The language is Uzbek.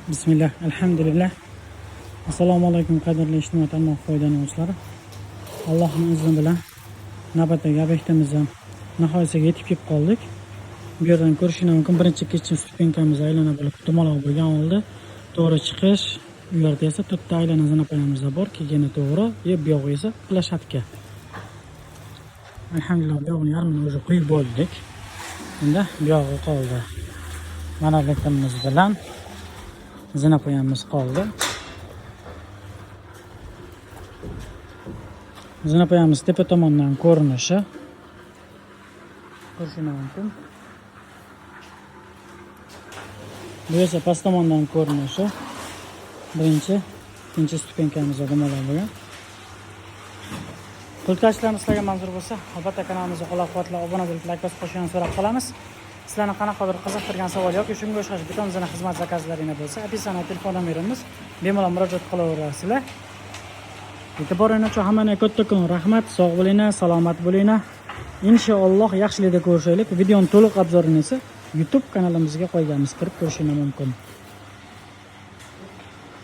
Bismillah, alhamdulillah. Assalomu alaykum qadrli ijtimoiy tarmoq foydalanuvchilari. Allohning izni bilan navbatdagi obyektimizni nihoyasiga yetib kelib qoldik. Bu yerdan ko'rishingiz mumkin, birinchi kitchen stupenkamiz aylana bo'lib dumaloq bo'lgan oldi. To'g'ri chiqish, u yerda esa to'rtta aylana zinapoyamizda bor, keyin to'g'ri, bu yog'i esa plashatka. Alhamdulillah, bu yog'ini yarmini o'zi qo'yib bo'ldik. Endi bu yog'i qoldi. Mana obyektimiz bilan zinapoyamiz qoldi. Zinapoyamiz tepa tomondan ko'rinishi. Ko'rishingiz mumkin. Bu esa past tomondan ko'rinishi. Birinchi, ikkinchi stupenkamiz dumaloq bo'lgan. Qo'lkashlarimiz sizlarga manzur bo'lsa, albatta kanalimizga qo'llab-quvvatlab obuna bo'lib, like bosib qo'shishni so'rab qolamiz. Sizlarni qanaqadir qiziqtirgan savol yoki shunga o'xshash bitom zina xizmat zakazlaringiz bo'lsa, opisiyaga telefon nomerimiz bemalol murojaat qilaverasizlar. E'tiboringiz uchun hammaga kattakon rahmat. Sog' bo'linglar, salomat bo'linglar. Inshaalloh yaxshilikda ko'rishaylik. Videoning to'liq obzorini esa YouTube kanalimizga qo'yganmiz, kirib ko'rishingiz mumkin.